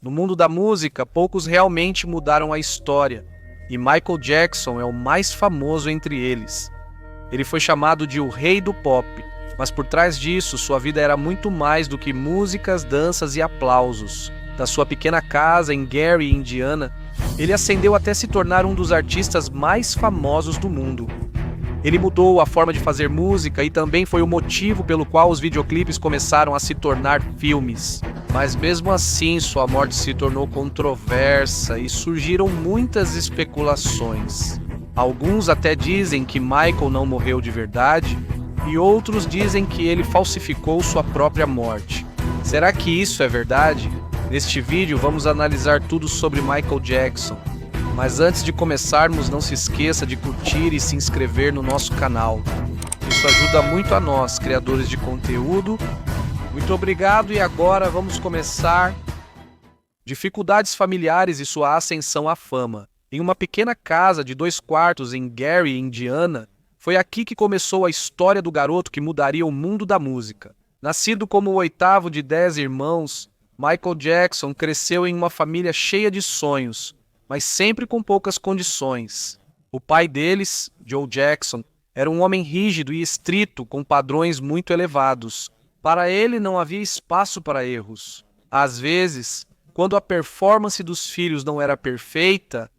No mundo da música, poucos realmente mudaram a história, e Michael Jackson é o mais famoso entre eles. Ele foi chamado de o rei do pop, mas por trás disso, sua vida era muito mais do que músicas, danças e aplausos. Da sua pequena casa em Gary, Indiana, ele ascendeu até se tornar um dos artistas mais famosos do mundo. Ele mudou a forma de fazer música e também foi o motivo pelo qual os videoclipes começaram a se tornar filmes. Mas mesmo assim, sua morte se tornou controversa e surgiram muitas especulações. Alguns até dizem que Michael não morreu de verdade, e outros dizem que ele falsificou sua própria morte. Será que isso é verdade? Neste vídeo vamos analisar tudo sobre Michael Jackson. Mas antes de começarmos, não se esqueça de curtir e se inscrever no nosso canal. Isso ajuda muito a nós, criadores de conteúdo. Muito obrigado e agora vamos começar. Dificuldades familiares e sua ascensão à fama. Em uma pequena casa de 2 quartos em Gary, Indiana, foi aqui que começou a história do garoto que mudaria o mundo da música. Nascido como o 8º de 10 irmãos, Michael Jackson cresceu em uma família cheia de sonhos, mas sempre com poucas condições. O pai deles, Joe Jackson, era um homem rígido e estrito com padrões muito elevados. Para ele não havia espaço para erros. Às vezes, quando a performance dos filhos não era perfeita,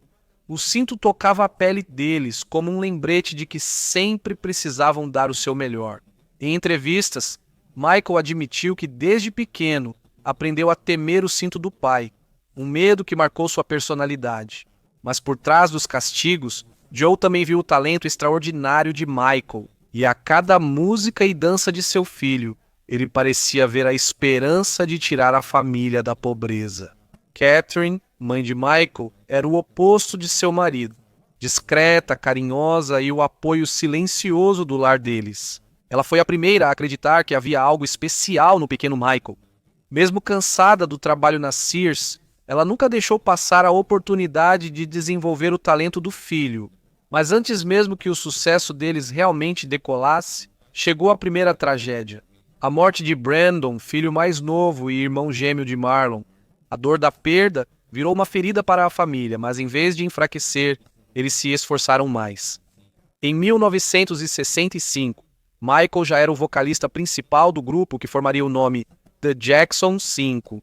o cinto tocava a pele deles como um lembrete de que sempre precisavam dar o seu melhor. Em entrevistas, Michael admitiu que desde pequeno aprendeu a temer o cinto do pai, um medo que marcou sua personalidade. Mas por trás dos castigos, Joe também viu o talento extraordinário de Michael, e a cada música e dança de seu filho, ele parecia ver a esperança de tirar a família da pobreza. Catherine, mãe de Michael, era o oposto de seu marido, discreta, carinhosa e o apoio silencioso do lar deles. Ela foi a primeira a acreditar que havia algo especial no pequeno Michael. Mesmo cansada do trabalho na Sears, ela nunca deixou passar a oportunidade de desenvolver o talento do filho. Mas antes mesmo que o sucesso deles realmente decolasse, chegou a primeira tragédia. A morte de Brandon, filho mais novo e irmão gêmeo de Marlon. A dor da perda virou uma ferida para a família, mas em vez de enfraquecer, eles se esforçaram mais. Em 1965, Michael já era o vocalista principal do grupo que formaria o nome The Jackson 5.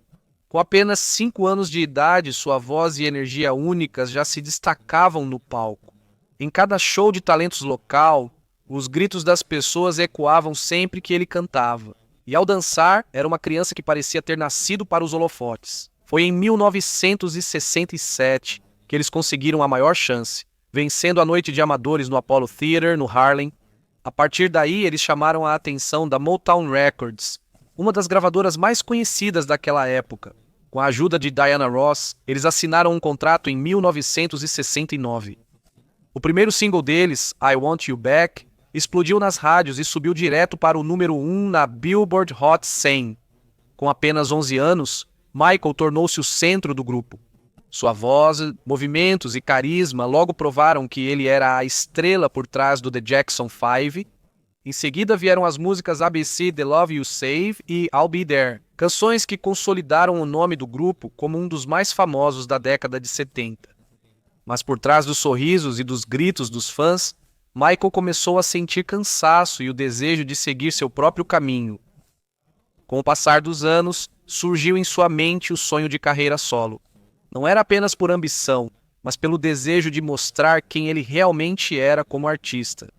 Com apenas 5 anos de idade, sua voz e energia únicas já se destacavam no palco. Em cada show de talentos local, os gritos das pessoas ecoavam sempre que ele cantava. E ao dançar, era uma criança que parecia ter nascido para os holofotes. Foi em 1967 que eles conseguiram a maior chance, vencendo a noite de amadores no Apollo Theater, no Harlem. A partir daí, eles chamaram a atenção da Motown Records, uma das gravadoras mais conhecidas daquela época. Com a ajuda de Diana Ross, eles assinaram um contrato em 1969. O primeiro single deles, I Want You Back, explodiu nas rádios e subiu direto para o número 1 na Billboard Hot 100. Com apenas 11 anos, Michael tornou-se o centro do grupo. Sua voz, movimentos e carisma logo provaram que ele era a estrela por trás do The Jackson 5. Em seguida vieram as músicas ABC, The Love You Save e I'll Be There, canções que consolidaram o nome do grupo como um dos mais famosos da década de 70. Mas por trás dos sorrisos e dos gritos dos fãs, Michael começou a sentir cansaço e o desejo de seguir seu próprio caminho. Com o passar dos anos, surgiu em sua mente o sonho de carreira solo. Não era apenas por ambição, mas pelo desejo de mostrar quem ele realmente era como artista.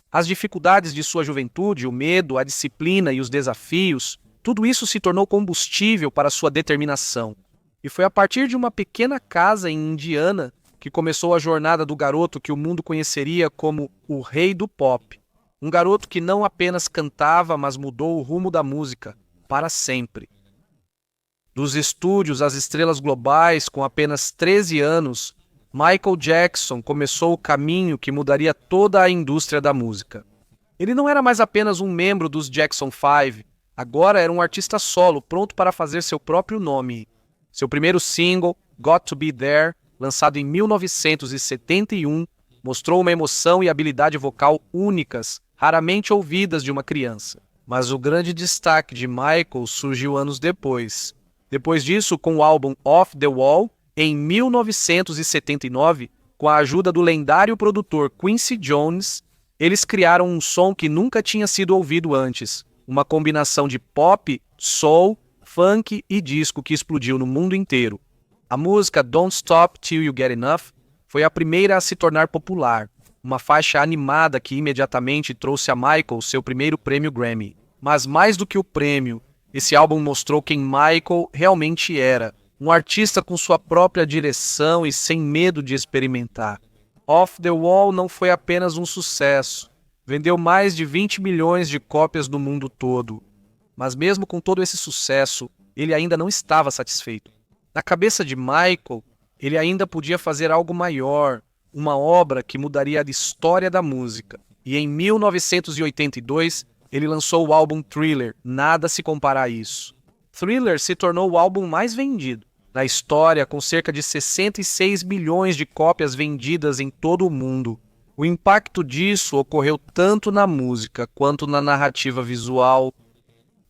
As dificuldades de sua juventude, o medo, a disciplina e os desafios, tudo isso se tornou combustível para sua determinação. E foi a partir de uma pequena casa em Indiana que começou a jornada do garoto que o mundo conheceria como o rei do pop. Um garoto que não apenas cantava, mas mudou o rumo da música, para sempre. Dos estúdios às estrelas globais, com apenas 13 anos, Michael Jackson começou o caminho que mudaria toda a indústria da música. Ele não era mais apenas um membro dos Jackson 5, agora era um artista solo, pronto para fazer seu próprio nome. Seu primeiro single, Got to Be There, lançado em 1971, mostrou uma emoção e habilidade vocal únicas, raramente ouvidas de uma criança. Mas o grande destaque de Michael surgiu anos depois. Depois disso, com o álbum Off the Wall, em 1979, com a ajuda do lendário produtor Quincy Jones, eles criaram um som que nunca tinha sido ouvido antes, uma combinação de pop, soul, funk e disco que explodiu no mundo inteiro. A música Don't Stop Till You Get Enough foi a primeira a se tornar popular, uma faixa animada que imediatamente trouxe a Michael seu primeiro prêmio Grammy. Mas mais do que o prêmio, esse álbum mostrou quem Michael realmente era, um artista com sua própria direção e sem medo de experimentar. Off the Wall não foi apenas um sucesso, vendeu mais de 20 milhões de cópias no mundo todo. Mas mesmo com todo esse sucesso, ele ainda não estava satisfeito. Na cabeça de Michael, ele ainda podia fazer algo maior, uma obra que mudaria a história da música. E em 1982, ele lançou o álbum Thriller, Nada se compara a isso. Thriller se tornou o álbum mais vendido na história, com cerca de 66 milhões de cópias vendidas em todo o mundo. O impacto disso ocorreu tanto na música quanto na narrativa visual.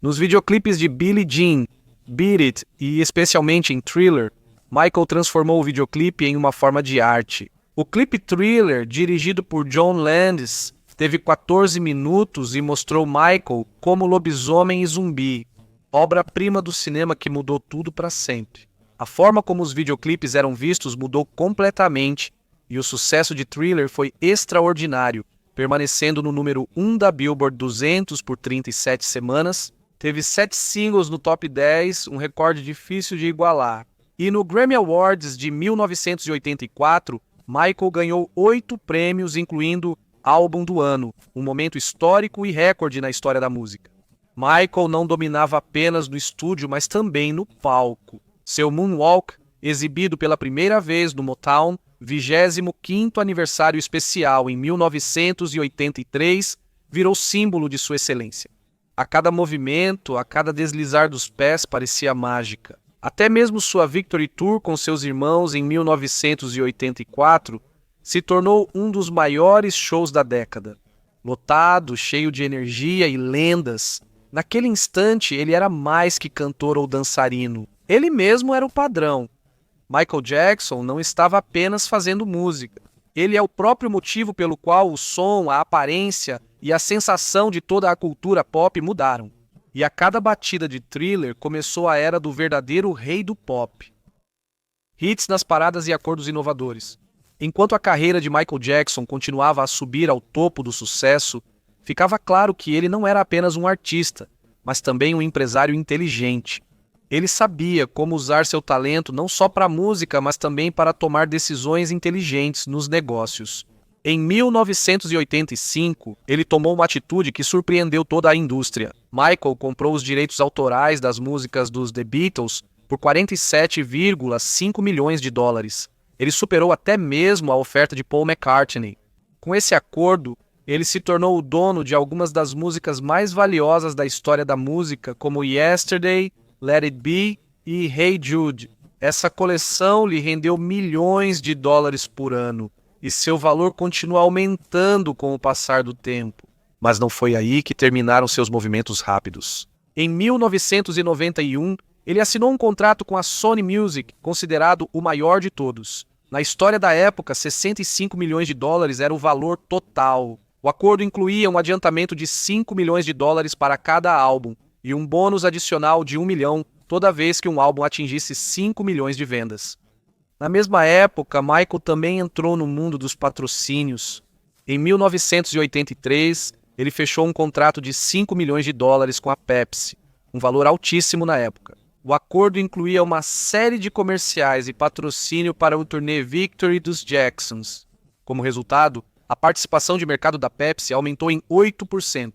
Nos videoclipes de Billie Jean, Beat It e especialmente em Thriller, Michael transformou o videoclipe em uma forma de arte. O clipe Thriller, dirigido por John Landis, teve 14 minutos e mostrou Michael como lobisomem e zumbi, obra-prima do cinema que mudou tudo para sempre. A forma como os videoclipes eram vistos mudou completamente e o sucesso de Thriller foi extraordinário, permanecendo no número 1 da Billboard 200 por 37 semanas. Teve 7 singles no top 10, um recorde difícil de igualar. E no Grammy Awards de 1984, Michael ganhou 8 prêmios, incluindo Álbum do Ano, um momento histórico e recorde na história da música. Michael não dominava apenas no estúdio, mas também no palco. Seu Moonwalk, exibido pela primeira vez no Motown, 25º aniversário especial em 1983, virou símbolo de sua excelência. A cada movimento, a cada deslizar dos pés parecia mágica. Até mesmo sua Victory Tour com seus irmãos em 1984 se tornou um dos maiores shows da década. Lotado, cheio de energia e lendas, naquele instante ele era mais que cantor ou dançarino. Ele mesmo era o padrão. Michael Jackson não estava apenas fazendo música. Ele é o próprio motivo pelo qual o som, a aparência e a sensação de toda a cultura pop mudaram. E a cada batida de Thriller começou a era do verdadeiro rei do pop. Hits nas paradas e acordos inovadores. Enquanto a carreira de Michael Jackson continuava a subir ao topo do sucesso, ficava claro que ele não era apenas um artista, mas também um empresário inteligente. Ele sabia como usar seu talento não só para a música, mas também para tomar decisões inteligentes nos negócios. Em 1985, ele tomou uma atitude que surpreendeu toda a indústria. Michael comprou os direitos autorais das músicas dos The Beatles por 47,5 milhões de dólares. Ele superou até mesmo a oferta de Paul McCartney. Com esse acordo, ele se tornou o dono de algumas das músicas mais valiosas da história da música, como Yesterday, Let It Be e Hey Jude. Essa coleção lhe rendeu milhões de dólares por ano. E seu valor continua aumentando com o passar do tempo. Mas não foi aí que terminaram seus movimentos rápidos. Em 1991, ele assinou um contrato com a Sony Music, considerado o maior de todos. Na história da época, 65 milhões de dólares era o valor total. O acordo incluía um adiantamento de 5 milhões de dólares para cada álbum e um bônus adicional de 1 milhão toda vez que um álbum atingisse 5 milhões de vendas. Na mesma época, Michael também entrou no mundo dos patrocínios. Em 1983, ele fechou um contrato de 5 milhões de dólares com a Pepsi, um valor altíssimo na época. O acordo incluía uma série de comerciais e patrocínio para o turnê Victory dos Jacksons. Como resultado, a participação de mercado da Pepsi aumentou em 8%,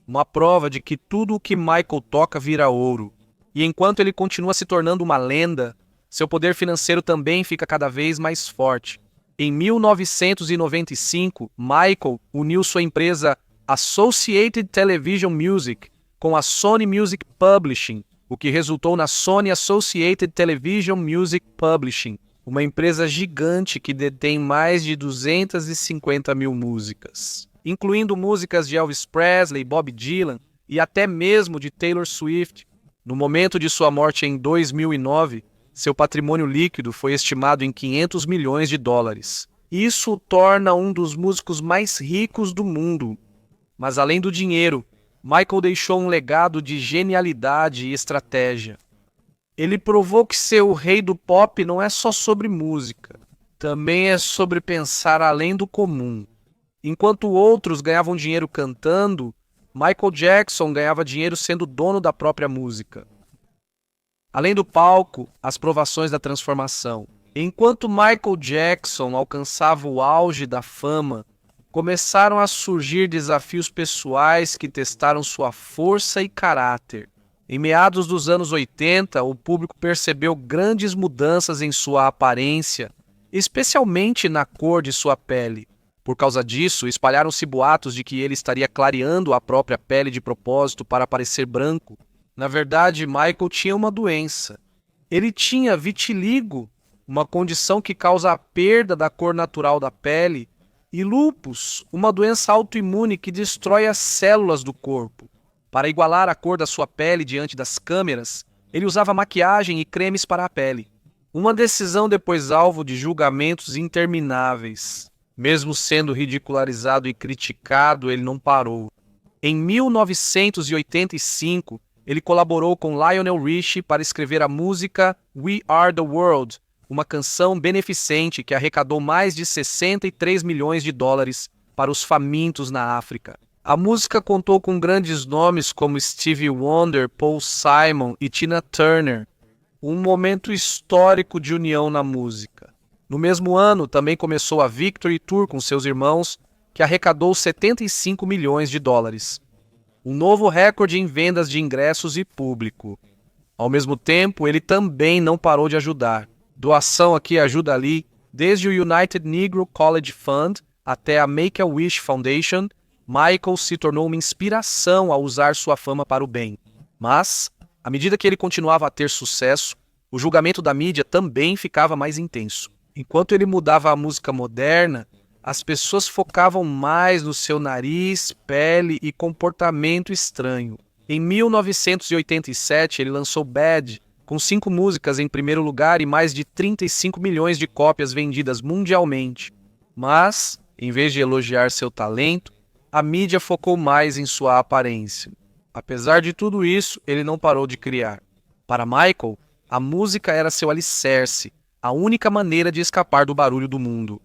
uma prova de que tudo o que Michael toca vira ouro. E enquanto ele continua se tornando uma lenda, seu poder financeiro também fica cada vez mais forte. Em 1995, Michael uniu sua empresa Associated Television Music com a Sony Music Publishing, o que resultou na Sony Associated Television Music Publishing, uma empresa gigante que detém mais de 250 mil músicas, incluindo músicas de Elvis Presley, Bob Dylan e até mesmo de Taylor Swift. No momento de sua morte em 2009, seu patrimônio líquido foi estimado em 500 milhões de dólares. Isso o torna um dos músicos mais ricos do mundo. Mas além do dinheiro, Michael deixou um legado de genialidade e estratégia. Ele provou que ser o rei do pop não é só sobre música, também é sobre pensar além do comum. Enquanto outros ganhavam dinheiro cantando, Michael Jackson ganhava dinheiro sendo dono da própria música. Além do palco, as provações da transformação. Enquanto Michael Jackson alcançava o auge da fama, começaram a surgir desafios pessoais que testaram sua força e caráter. Em meados dos anos 80, o público percebeu grandes mudanças em sua aparência, especialmente na cor de sua pele. Por causa disso, espalharam-se boatos de que ele estaria clareando a própria pele de propósito para parecer branco. Na verdade, Michael tinha uma doença. Ele tinha vitiligo, uma condição que causa a perda da cor natural da pele, e lúpus, uma doença autoimune que destrói as células do corpo. Para igualar a cor da sua pele diante das câmeras, ele usava maquiagem e cremes para a pele. Uma decisão depois alvo de julgamentos intermináveis. Mesmo sendo ridicularizado e criticado, ele não parou. Em 1985, ele colaborou com Lionel Richie para escrever a música We Are the World, uma canção beneficente que arrecadou mais de 63 milhões de dólares para os famintos na África. A música contou com grandes nomes como Stevie Wonder, Paul Simon e Tina Turner, um momento histórico de união na música. No mesmo ano, também começou a Victory Tour com seus irmãos, que arrecadou 75 milhões de dólares. Um novo recorde em vendas de ingressos e público. Ao mesmo tempo, ele também não parou de ajudar. Doação aqui, ajuda ali, desde o United Negro College Fund até a Make-A-Wish Foundation, Michael se tornou uma inspiração a usar sua fama para o bem. Mas, à medida que ele continuava a ter sucesso, o julgamento da mídia também ficava mais intenso. Enquanto ele mudava a música moderna, as pessoas focavam mais no seu nariz, pele e comportamento estranho. Em 1987, ele lançou Bad, com 5 músicas em primeiro lugar e mais de 35 milhões de cópias vendidas mundialmente. Mas, em vez de elogiar seu talento, a mídia focou mais em sua aparência. Apesar de tudo isso, ele não parou de criar. Para Michael, a música era seu alicerce, a única maneira de escapar do barulho do mundo.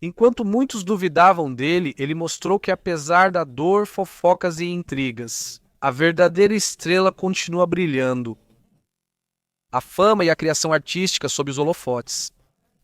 Enquanto muitos duvidavam dele, ele mostrou que apesar da dor, fofocas e intrigas, a verdadeira estrela continua brilhando. A fama e a criação artística sob os holofotes.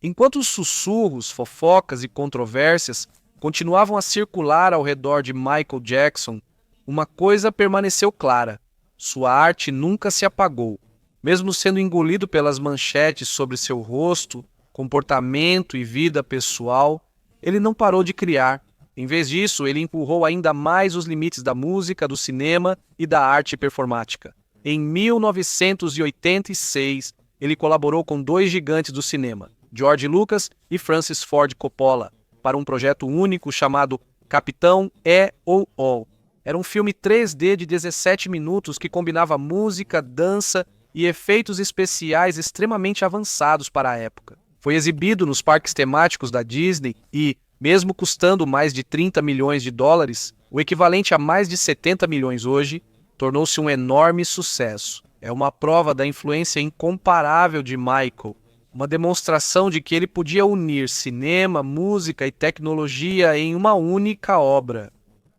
Enquanto os sussurros, fofocas e controvérsias continuavam a circular ao redor de Michael Jackson, uma coisa permaneceu clara: sua arte nunca se apagou. Mesmo sendo engolido pelas manchetes sobre seu rosto, comportamento e vida pessoal, ele não parou de criar. Em vez disso, ele empurrou ainda mais os limites da música, do cinema e da arte performática. Em 1986, ele colaborou com 2 gigantes do cinema, George Lucas e Francis Ford Coppola, para um projeto único chamado Capitão EO. Era um filme 3D de 17 minutos que combinava música, dança e efeitos especiais extremamente avançados para a época. Foi exibido nos parques temáticos da Disney e, mesmo custando mais de 30 milhões de dólares, o equivalente a mais de 70 milhões hoje, tornou-se um enorme sucesso. É uma prova da influência incomparável de Michael, uma demonstração de que ele podia unir cinema, música e tecnologia em uma única obra.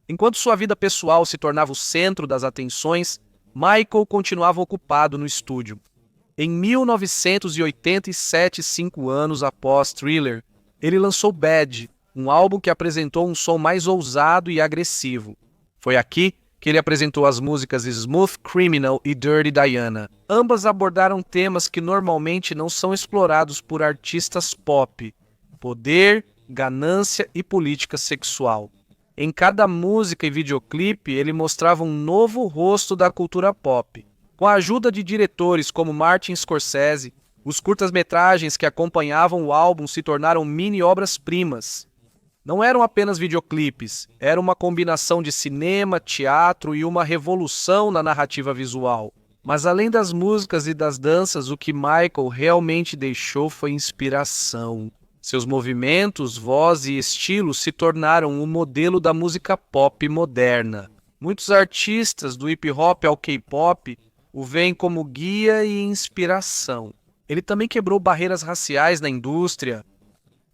Enquanto sua vida pessoal se tornava o centro das atenções, Michael continuava ocupado no estúdio. Em 1987, 5 anos após Thriller, ele lançou Bad, um álbum que apresentou um som mais ousado e agressivo. Foi aqui que ele apresentou as músicas Smooth Criminal e Dirty Diana. Ambas abordaram temas que normalmente não são explorados por artistas pop: poder, ganância e política sexual. Em cada música e videoclipe, ele mostrava um novo rosto da cultura pop. Com a ajuda de diretores como Martin Scorsese, os curtas-metragens que acompanhavam o álbum se tornaram mini-obras-primas. Não eram apenas videoclipes, era uma combinação de cinema, teatro e uma revolução na narrativa visual. Mas além das músicas e das danças, o que Michael realmente deixou foi inspiração. Seus movimentos, voz e estilo se tornaram o modelo da música pop moderna. Muitos artistas, do hip hop ao K-pop, o veem como guia e inspiração. Ele também quebrou barreiras raciais na indústria.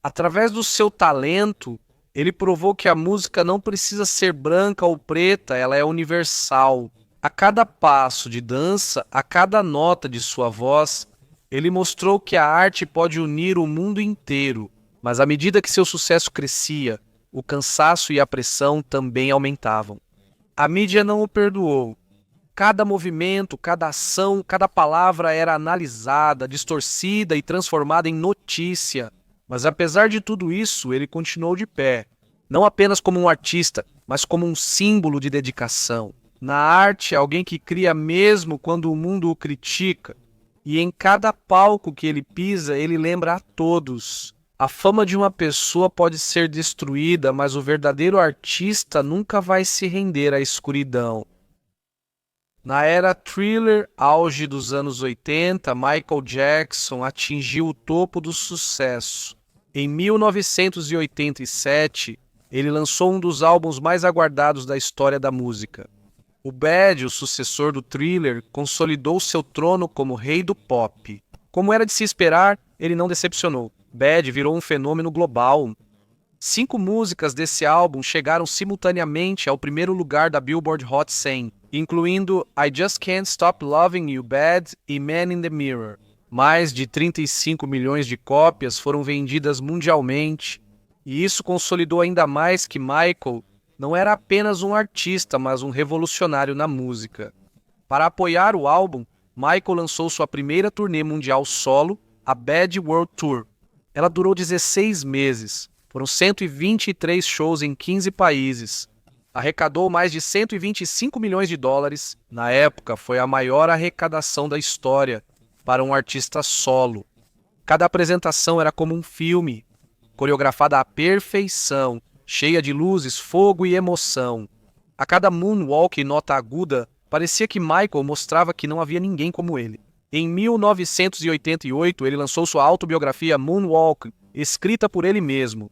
Através do seu talento, ele provou que a música não precisa ser branca ou preta, ela é universal. A cada passo de dança, a cada nota de sua voz, ele mostrou que a arte pode unir o mundo inteiro. Mas à medida que seu sucesso crescia, o cansaço e a pressão também aumentavam. A mídia não o perdoou. Cada movimento, cada ação, cada palavra era analisada, distorcida e transformada em notícia. Mas apesar de tudo isso, ele continuou de pé. Não apenas como um artista, mas como um símbolo de dedicação. Na arte, alguém que cria mesmo quando o mundo o critica. E em cada palco que ele pisa, ele lembra a todos. A fama de uma pessoa pode ser destruída, mas o verdadeiro artista nunca vai se render à escuridão. Na era Thriller, auge dos anos 80, Michael Jackson atingiu o topo do sucesso. Em 1987, ele lançou um dos álbuns mais aguardados da história da música. O Bad, o sucessor do Thriller, consolidou seu trono como rei do pop. Como era de se esperar, ele não decepcionou. Bad virou um fenômeno global. 5 músicas desse álbum chegaram simultaneamente ao primeiro lugar da Billboard Hot 100, incluindo I Just Can't Stop Loving You Bad e Man in the Mirror. Mais de 35 milhões de cópias foram vendidas mundialmente, e isso consolidou ainda mais que Michael não era apenas um artista, mas um revolucionário na música. Para apoiar o álbum, Michael lançou sua primeira turnê mundial solo, a Bad World Tour. Ela durou 16 meses. Foram 123 shows em 15 países. Arrecadou mais de 125 milhões de dólares. Na época, foi a maior arrecadação da história para um artista solo. Cada apresentação era como um filme, coreografada à perfeição, cheia de luzes, fogo e emoção. A cada moonwalk e nota aguda, parecia que Michael mostrava que não havia ninguém como ele. Em 1988, ele lançou sua autobiografia Moonwalk, escrita por ele mesmo.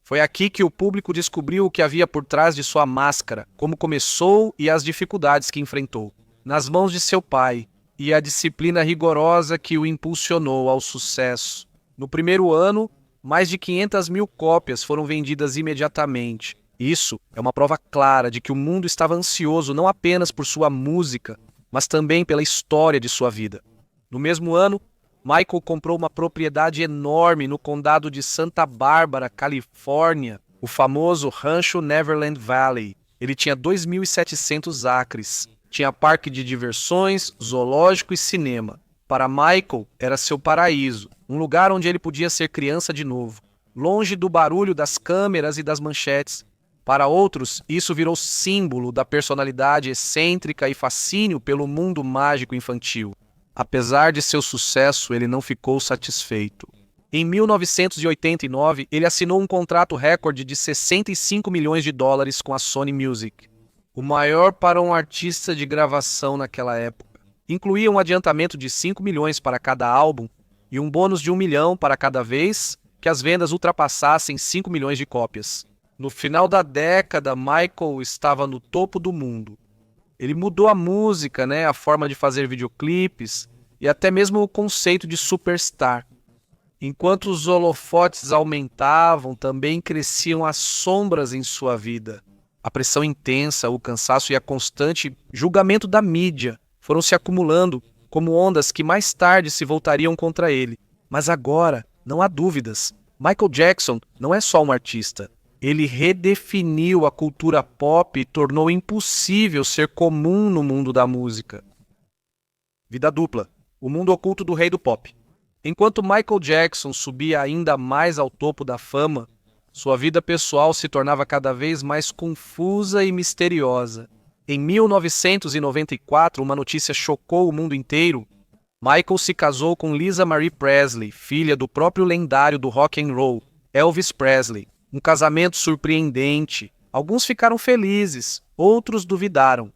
Foi aqui que o público descobriu o que havia por trás de sua máscara, como começou e as dificuldades que enfrentou. Nas mãos de seu pai, e a disciplina rigorosa que o impulsionou ao sucesso. No primeiro ano, mais de 500 mil cópias foram vendidas imediatamente. Isso é uma prova clara de que o mundo estava ansioso não apenas por sua música, mas também pela história de sua vida. No mesmo ano, Michael comprou uma propriedade enorme no condado de Santa Bárbara, Califórnia, o famoso Rancho Neverland Valley. Ele tinha 2.700 acres. Tinha parque de diversões, zoológico e cinema. Para Michael, era seu paraíso, um lugar onde ele podia ser criança de novo, longe do barulho das câmeras e das manchetes. Para outros, isso virou símbolo da personalidade excêntrica e fascínio pelo mundo mágico infantil. Apesar de seu sucesso, ele não ficou satisfeito. Em 1989, ele assinou um contrato recorde de 65 milhões de dólares com a Sony Music, o maior para um artista de gravação naquela época. Incluía um adiantamento de 5 milhões para cada álbum e um bônus de 1 milhão para cada vez que as vendas ultrapassassem 5 milhões de cópias. No final da década, Michael estava no topo do mundo. Ele mudou a música, a forma de fazer videoclipes e até mesmo o conceito de superstar. Enquanto os holofotes aumentavam, também cresciam as sombras em sua vida. A pressão intensa, o cansaço e a constante julgamento da mídia foram se acumulando como ondas que mais tarde se voltariam contra ele. Mas agora, não há dúvidas, Michael Jackson não é só um artista. Ele redefiniu a cultura pop e tornou impossível ser comum no mundo da música. Vida dupla, o mundo oculto do rei do pop. Enquanto Michael Jackson subia ainda mais ao topo da fama, sua vida pessoal se tornava cada vez mais confusa e misteriosa. Em 1994, uma notícia chocou o mundo inteiro. Michael se casou com Lisa Marie Presley, filha do próprio lendário do rock and roll, Elvis Presley. Um casamento surpreendente. Alguns ficaram felizes, outros duvidaram.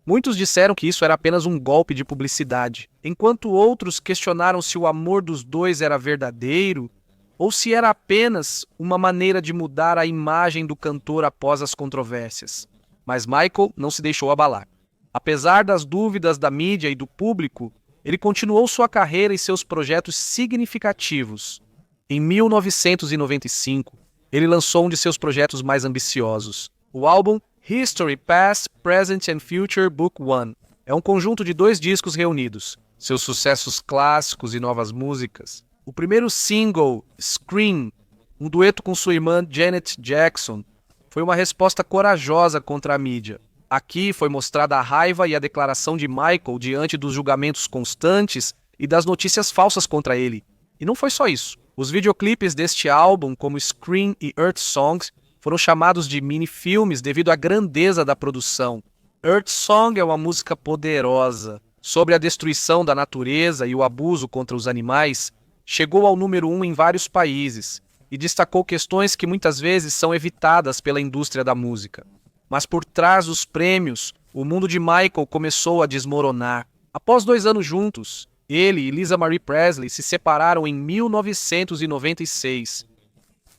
Muitos disseram que isso era apenas um golpe de publicidade, enquanto outros questionaram se o amor dos dois era verdadeiro ou se era apenas uma maneira de mudar a imagem do cantor após as controvérsias. Mas Michael não se deixou abalar. Apesar das dúvidas da mídia e do público, ele continuou sua carreira e seus projetos significativos. Em 1995, ele lançou um de seus projetos mais ambiciosos, o álbum History Past, Present and Future Book 1. É um conjunto de 2 discos reunidos, seus sucessos clássicos e novas músicas. O primeiro single, Scream, um dueto com sua irmã Janet Jackson, foi uma resposta corajosa contra a mídia. Aqui foi mostrada a raiva e a declaração de Michael diante dos julgamentos constantes e das notícias falsas contra ele. E não foi só isso. Os videoclipes deste álbum, como Scream e Earth Songs, foram chamados de mini-filmes devido à grandeza da produção. Earth Song é uma música poderosa sobre a destruição da natureza e o abuso contra os animais. Chegou ao número 1 em vários países e destacou questões que muitas vezes são evitadas pela indústria da música. Mas por trás dos prêmios, o mundo de Michael começou a desmoronar. Após 2 anos juntos, ele e Lisa Marie Presley se separaram em 1996.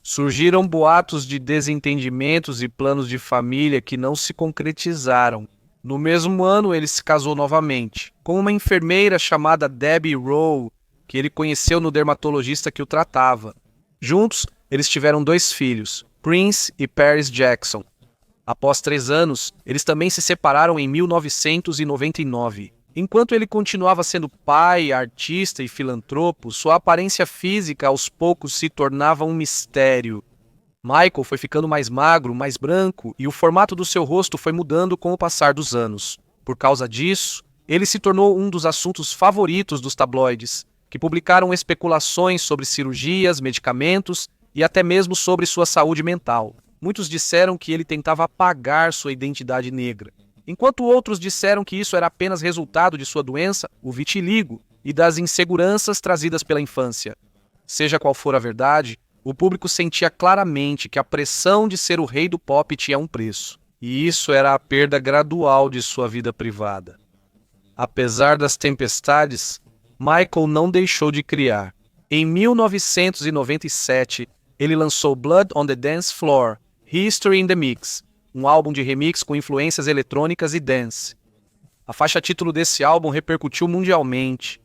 Surgiram boatos de desentendimentos e planos de família que não se concretizaram. No mesmo ano, ele se casou novamente, com uma enfermeira chamada Debbie Rowe, que ele conheceu no dermatologista que o tratava. Juntos, eles tiveram 2 filhos, Prince e Paris Jackson. Após 3 anos, eles também se separaram em 1999. Enquanto ele continuava sendo pai, artista e filantropo, sua aparência física aos poucos se tornava um mistério. Michael foi ficando mais magro, mais branco, e o formato do seu rosto foi mudando com o passar dos anos. Por causa disso, ele se tornou um dos assuntos favoritos dos tabloides, que publicaram especulações sobre cirurgias, medicamentos e até mesmo sobre sua saúde mental. Muitos disseram que ele tentava apagar sua identidade negra, enquanto outros disseram que isso era apenas resultado de sua doença, o vitiligo, e das inseguranças trazidas pela infância. Seja qual for a verdade, o público sentia claramente que a pressão de ser o rei do pop tinha um preço, e isso era a perda gradual de sua vida privada. Apesar das tempestades, Michael não deixou de criar. Em 1997, ele lançou Blood on the Dance Floor, History in the Mix, um álbum de remix com influências eletrônicas e dance. A faixa título desse álbum repercutiu mundialmente.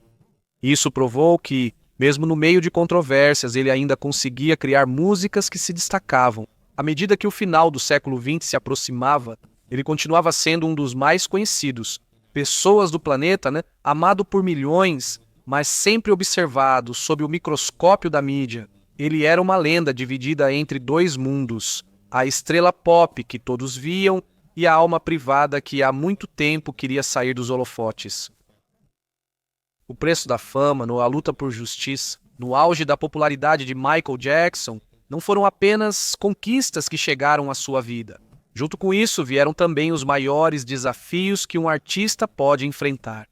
Isso provou que, mesmo no meio de controvérsias, ele ainda conseguia criar músicas que se destacavam. À medida que o final do século XX se aproximava, ele continuava sendo um dos mais conhecidos. Pessoas do planeta, amado por milhões, mas sempre observado sob o microscópio da mídia. Ele era uma lenda dividida entre 2 mundos. A estrela pop que todos viam e a alma privada que há muito tempo queria sair dos holofotes. O preço da fama, a luta por justiça, no auge da popularidade de Michael Jackson, não foram apenas conquistas que chegaram à sua vida. Junto com isso, vieram também os maiores desafios que um artista pode enfrentar.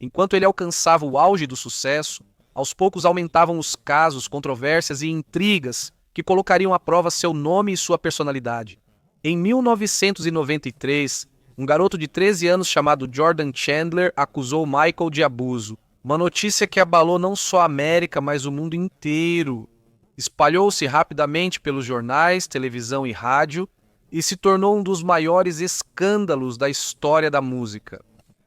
Enquanto ele alcançava o auge do sucesso, aos poucos aumentavam os casos, controvérsias e intrigas que colocariam à prova seu nome e sua personalidade. Em 1993, um garoto de 13 anos chamado Jordan Chandler acusou Michael de abuso. Uma notícia que abalou não só a América, mas o mundo inteiro. Espalhou-se rapidamente pelos jornais, televisão e rádio e se tornou um dos maiores escândalos da história da música.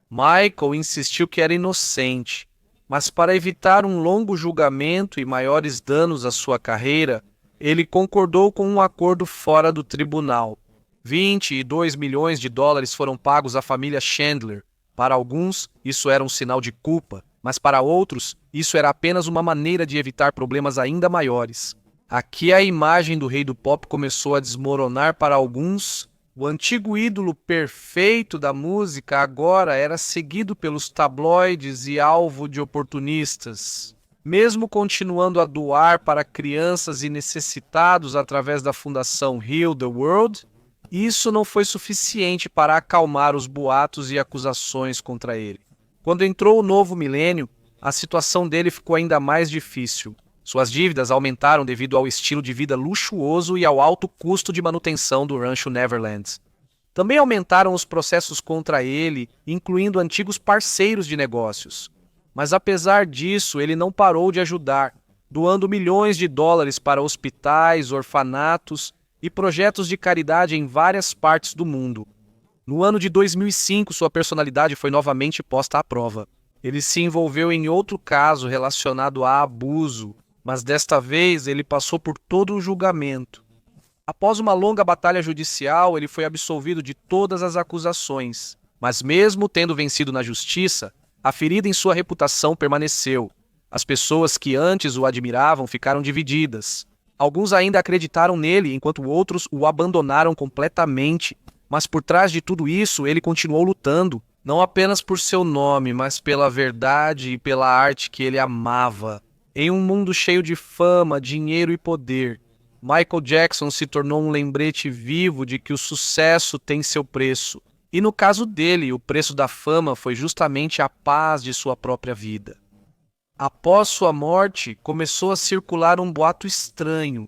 Michael insistiu que era inocente, mas para evitar um longo julgamento e maiores danos à sua carreira, ele concordou com um acordo fora do tribunal. 22 milhões de dólares foram pagos à família Chandler. Para alguns, isso era um sinal de culpa, mas para outros, isso era apenas uma maneira de evitar problemas ainda maiores. Aqui a imagem do rei do pop começou a desmoronar para alguns. O antigo ídolo perfeito da música agora era seguido pelos tabloides e alvo de oportunistas. Mesmo continuando a doar para crianças e necessitados através da fundação Heal the World, isso não foi suficiente para acalmar os boatos e acusações contra ele. Quando entrou o novo milênio, a situação dele ficou ainda mais difícil. Suas dívidas aumentaram devido ao estilo de vida luxuoso e ao alto custo de manutenção do rancho Neverland. Também aumentaram os processos contra ele, incluindo antigos parceiros de negócios. Mas apesar disso, ele não parou de ajudar, doando milhões de dólares para hospitais, orfanatos e projetos de caridade em várias partes do mundo. No ano de 2005, sua personalidade foi novamente posta à prova. Ele se envolveu em outro caso relacionado a abuso, mas desta vez ele passou por todo o julgamento. Após uma longa batalha judicial, ele foi absolvido de todas as acusações. Mas mesmo tendo vencido na justiça, a ferida em sua reputação permaneceu. As pessoas que antes o admiravam ficaram divididas. Alguns ainda acreditaram nele, enquanto outros o abandonaram completamente. Mas por trás de tudo isso, ele continuou lutando, não apenas por seu nome, mas pela verdade e pela arte que ele amava. Em um mundo cheio de fama, dinheiro e poder, Michael Jackson se tornou um lembrete vivo de que o sucesso tem seu preço. E no caso dele, o preço da fama foi justamente a paz de sua própria vida. Após sua morte, começou a circular um boato estranho.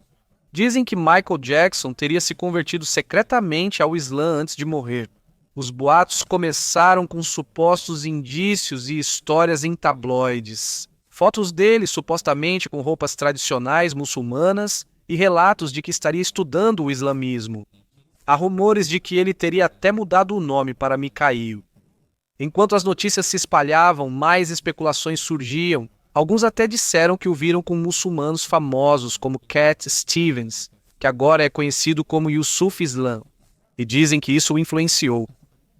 Dizem que Michael Jackson teria se convertido secretamente ao Islã antes de morrer. Os boatos começaram com supostos indícios e histórias em tabloides. Fotos dele supostamente com roupas tradicionais muçulmanas e relatos de que estaria estudando o islamismo. Há rumores de que ele teria até mudado o nome para Mikhail. Enquanto as notícias se espalhavam, mais especulações surgiam. Alguns até disseram que o viram com muçulmanos famosos como Cat Stevens, que agora é conhecido como Yusuf Islam, e dizem que isso o influenciou.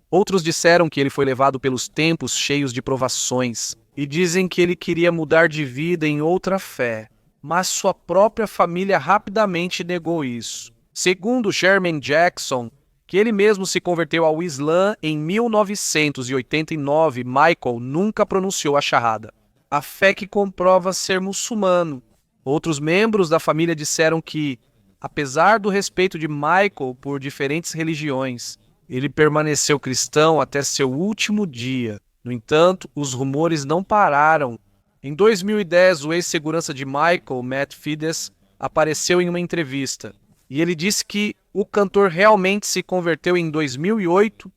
Outros disseram que ele foi levado pelos tempos cheios de provações, e dizem que ele queria mudar de vida em outra fé. Mas sua própria família rapidamente negou isso. Segundo Sherman Jackson, que ele mesmo se converteu ao Islã em 1989, Michael nunca pronunciou a Shahada, a fé que comprova ser muçulmano. Outros membros da família disseram que, apesar do respeito de Michael por diferentes religiões, ele permaneceu cristão até seu último dia. No entanto, os rumores não pararam. Em 2010, o ex-segurança de Michael, Matt Fides, apareceu em uma entrevista. E ele disse que o cantor realmente se converteu em 2008,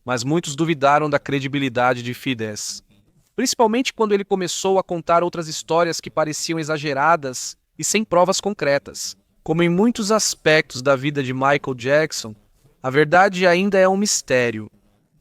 mas muitos duvidaram da credibilidade de Fides. Principalmente quando ele começou a contar outras histórias que pareciam exageradas e sem provas concretas. Como em muitos aspectos da vida de Michael Jackson, a verdade ainda é um mistério.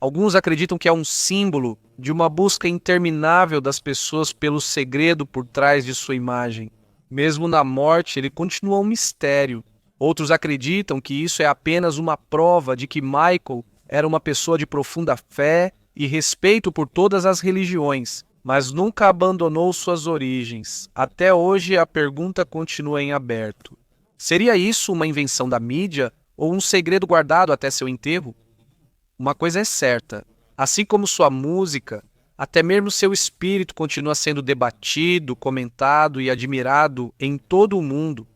Alguns acreditam que é um símbolo de uma busca interminável das pessoas pelo segredo por trás de sua imagem. Mesmo na morte, ele continua um mistério. Outros acreditam que isso é apenas uma prova de que Michael era uma pessoa de profunda fé e respeito por todas as religiões, mas nunca abandonou suas origens. Até hoje, a pergunta continua em aberto. Seria isso uma invenção da mídia ou um segredo guardado até seu enterro? Uma coisa é certa, assim como sua música, até mesmo seu espírito continua sendo debatido, comentado e admirado em todo o mundo.